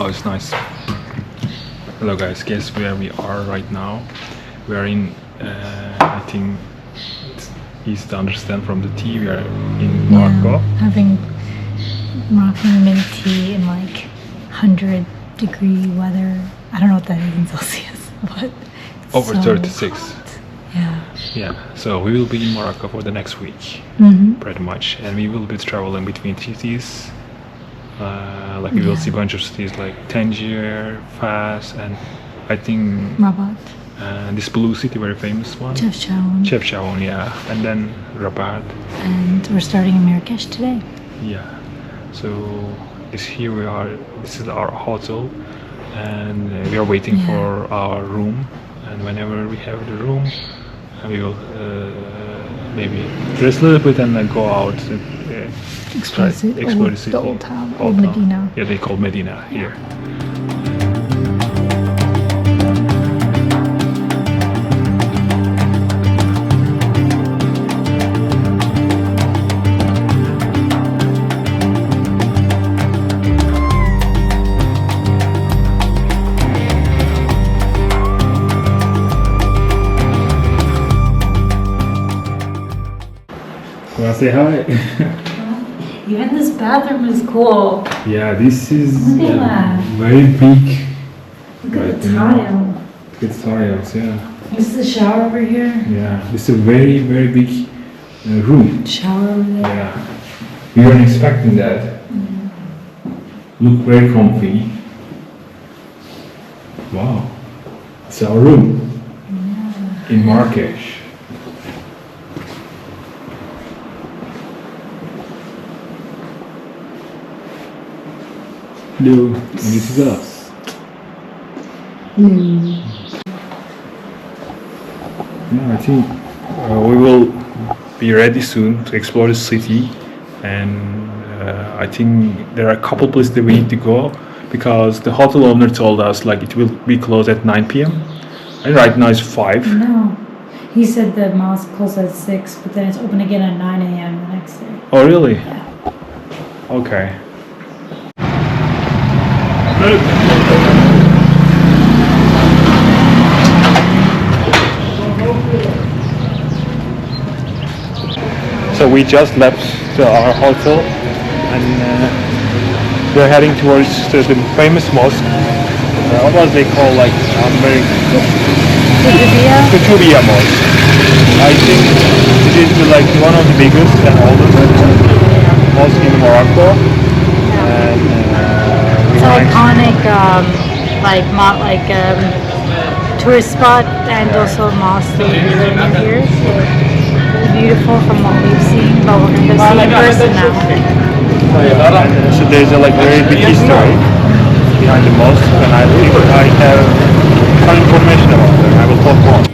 Oh, it's nice. Hello guys, guess where we are right now? We are in, I think it's easy to understand from the tea, we are in Morocco. Yeah, having Moroccan mint tea in like 100-degree weather. I don't know what that is in Celsius, but it's Over so 36. hot. Yeah. Yeah, so we will be in Morocco for the next week, pretty much. And we will be traveling between cities. Like we will see a bunch of cities like Tangier, Fas, and I think Rabat. This blue city, very famous one. Chefchaouen. Yeah. And then Rabat. And we're starting in Marrakesh today. Yeah. So here we are. This is our hotel, and we are waiting for our room. And whenever we have the room, we will maybe dress a little bit and then go out. Explore the city. The old town, old Medina. Yeah, they call Medina here. Wanna say hi? Even this bathroom is cool. Yeah, this is Look at that. very big. Look at the tile. Look at the tiles, yeah. This is the shower over here. Yeah, this is a very, very big room. Shower over there. Yeah, we weren't expecting that. Look very comfy. Wow, it's our room in Marrakesh. Hello, and this is us. Yeah, I think we will be ready soon to explore the city, and I think there are a couple places that we need to go because the hotel owner told us like it will be closed at 9 p.m. and right now it's 5. No, he said the mosque closed at 6, but then it's open again at 9 a.m. the next day. Oh really? Yeah. Okay. So we just left our hotel and we're heading towards the famous mosque. What was they call like very Koutoubia Mosque. I think it is like one of the biggest and oldest mosques in Morocco. And it's an iconic tourist spot and also mosque near here. So beautiful from what we've seen, but we're going to go see in person now. So there's a like very big history behind the mosque, and I think I have some information about it. I will talk more.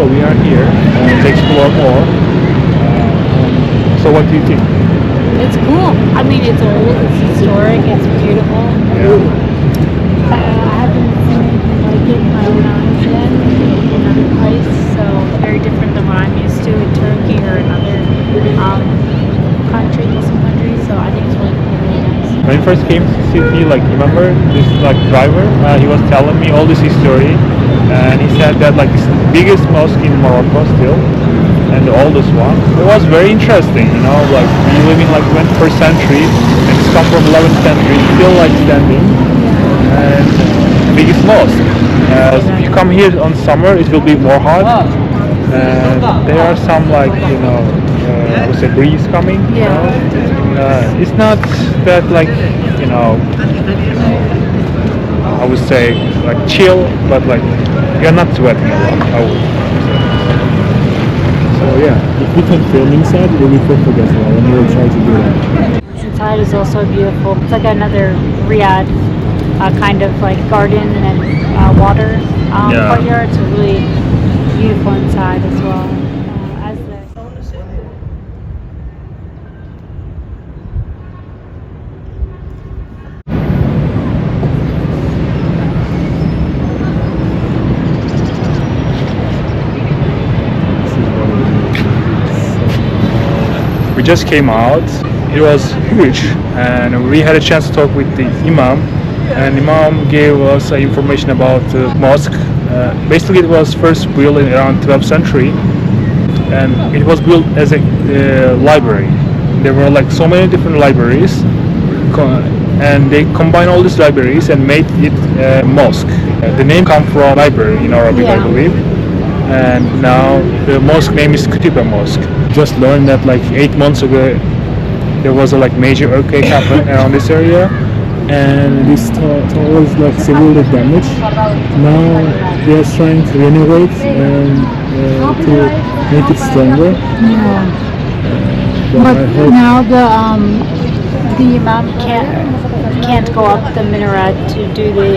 We are here to explore more. So what do you think? It's cool. I mean, it's old, it's historic, it's beautiful. Yeah. I haven't seen anything like it in my own eyes yet in another place, so very different than what I'm used to in Turkey or in other Muslim countries, so I think it's really nice. When I first came to the city, like remember this like driver, he was telling me all this history, and he said that like it's the biggest mosque in Morocco still, and the oldest one. It was very interesting, you know, like we live in like 21st century, and it's come from 11th century, still like standing, and biggest mosque. If you come here on summer, it will be more hot, and there are some like I would say breeze coming. You know? It's not that like I would say like chill, but like you're not sweating a lot. I would say. So yeah, if we can film inside, it will be perfect as well, and we will try to do that. Inside is also beautiful. It's like another Riad kind of like garden and water Yeah. courtyards are really beautiful inside as well. As the We just came out. It was huge, and we had a chance to talk with the imam. And imam gave us information about the mosque. Basically, it was first built in around 12th century, and it was built as a library. There were like so many different libraries, and they combined all these libraries and made it a mosque. The name comes from library in Arabic, I Yeah. believe. And now the mosque name is Koutoubia Mosque. Just learned that like 8 months ago there was a like major earthquake happened around this area, and this tower is like severely damaged. Now they are trying to renovate and to make it stronger. yeah. But I hope Now the imam can't go up the minaret to do the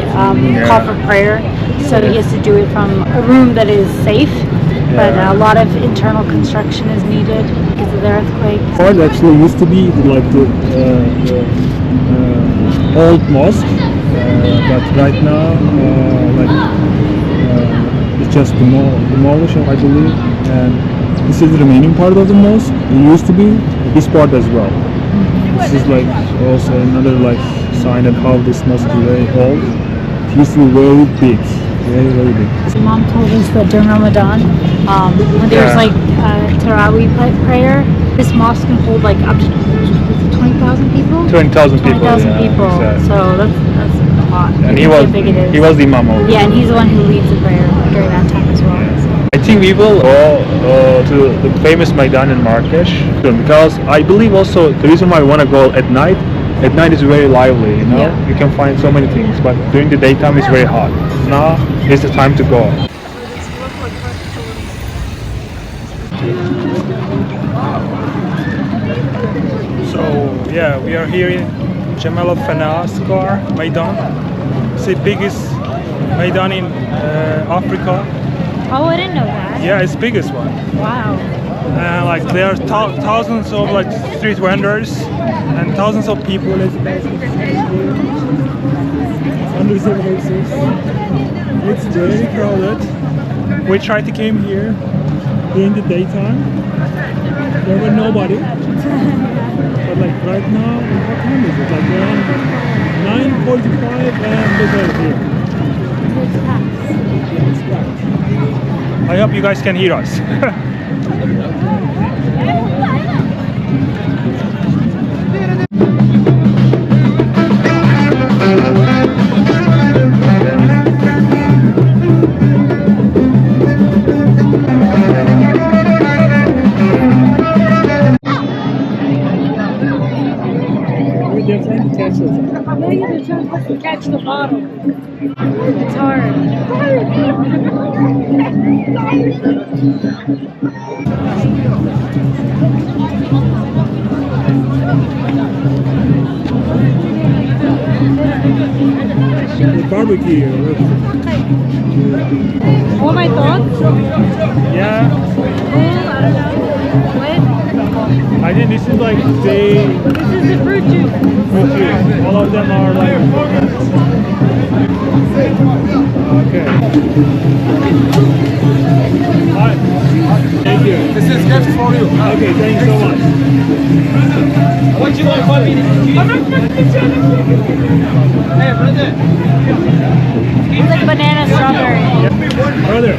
call for prayer, so he has to do it from a room that is safe. But Yeah. a lot of internal construction is needed because of the earthquake. part actually used to be like the old mosque, but right now it's just demolished, I believe, and this is the remaining part of the mosque. It used to be this part as well. This is like also another like sign of how this mosque is very old. It used to be very big, very big. Mom told us that during Ramadan, when there's Yeah. like Tarawih prayer, this mosque can hold like up to 20,000 people. 20,000 people. 20,000 yeah, people. exactly. So that's a lot. And You he can see was how big it is. he was the imam over Yeah, and he's the one who leads the prayer during that time as well. So. I think we will go to the famous Maidan in Marrakesh because I believe also the reason why we want to go at night is very lively, you know. Yeah. You can find so many things, but during the daytime it's very hot. Now is the time to go. So yeah, we are here in Jemaa el-Fnaa Square, Maidan. It's the biggest Maidan in Africa. Oh, I didn't know that. Yeah, it's the biggest one. Wow. And like there are thousands of like street vendors and thousands of people. Hundreds of horses. It's very crowded. We tried to came here during the daytime. There were nobody. But like right now, what time is it? Like around 9:45 and people are here. It's packed. I hope you guys can hear us. They're trying to catch us. Yeah, they're trying to catch the bottle. It's hard. Barbecue. What are my thoughts? Yeah, I don't know. What? I think this is like the This is the fruit juice. fruit juice. All of them are like okay. Hi. Thank you. This is gift for you. Okay, thank you so much. What you want, 1 minute? Hey, brother. It's like banana strawberry. Brother,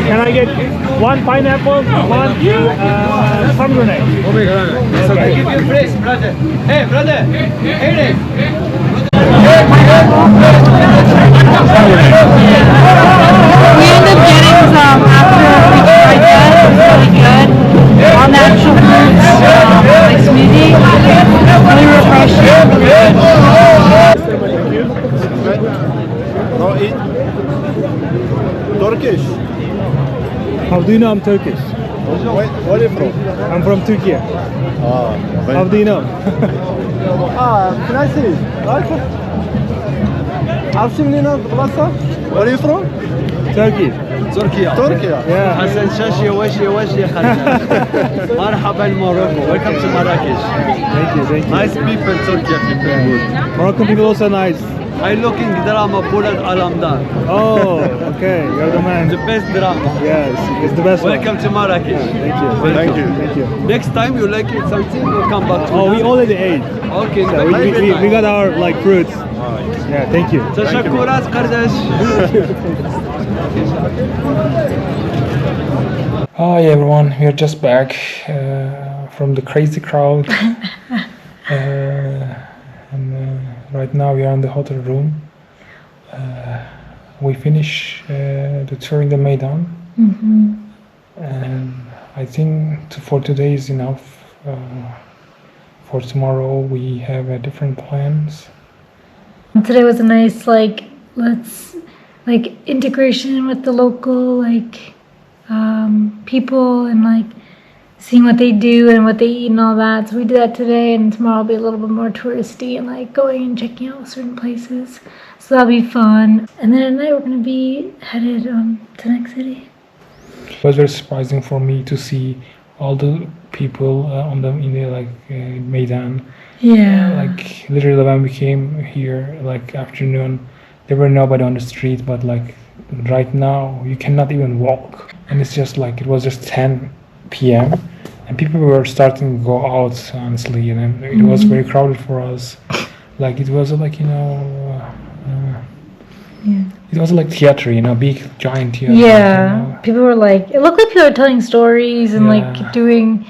can I get one pineapple, one pomegranate? It's okay. Give you fresh, brother. Hey, brother. Hey, We end up getting some after we tried that. It's really good. All natural fruits, like smoothie. Really refreshing. Really good. No, eat. Turkish. How do you know I'm Turkish? Where are you from? I'm from Turkey. How do you know? Francis. Arsimlina Blasa. Where are you from? Turkey. Turkey. Turkey. Yeah. Hassan Shashi, Washi, Khalil. Marhaban, Morocco. Welcome to Marrakesh. Thank you, thank you. Nice people, Turkey people. Good. Moroccan people also nice. I looking drama Bullet Alamdar. Oh, okay, you're the man. The best drama. Yes, it's the best Welcome to Marrakesh. Thank you, Thank you. thank you. Next time you like it something, you come back to Oh, we us. already ate. Okay, So we got our like fruits. Yeah, thank you. تشكرات kardeş. Hi everyone, we are just back from the crazy crowd. Right now we are in the hotel room. We finish the tour in the Meydan. And I think for today is enough. For tomorrow we have different plans. Today was a nice integration with the local people and seeing what they do and what they eat and all that. So we did that today, and tomorrow will be a little bit more touristy and going and checking out certain places. So that'll be fun. And then at night we're gonna be headed to the next city. It was very surprising for me to see all the people in the Meydan. Yeah. Literally when we came here afternoon, there were nobody on the street, but right now you cannot even walk, and it's just it was just 10 p.m. and people were starting to go out, honestly, and it was very crowded for us. It was it was like theater, big giant theater. Yeah, people were it looked like people were telling stories and doing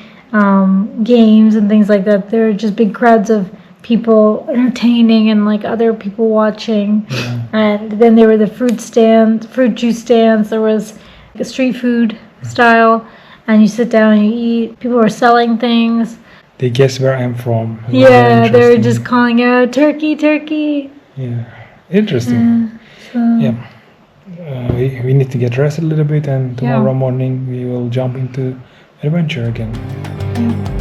games and things like that. There were just big crowds of people entertaining and other people watching. Yeah. And then there were the fruit juice stands. There was a street food style, and you sit down and you eat. People were selling things. They guess where I'm from. Yeah, they were just calling out Turkey, Turkey. Yeah, interesting. Yeah. We need to get dressed a little bit, and tomorrow morning we will jump into adventure again. Yeah.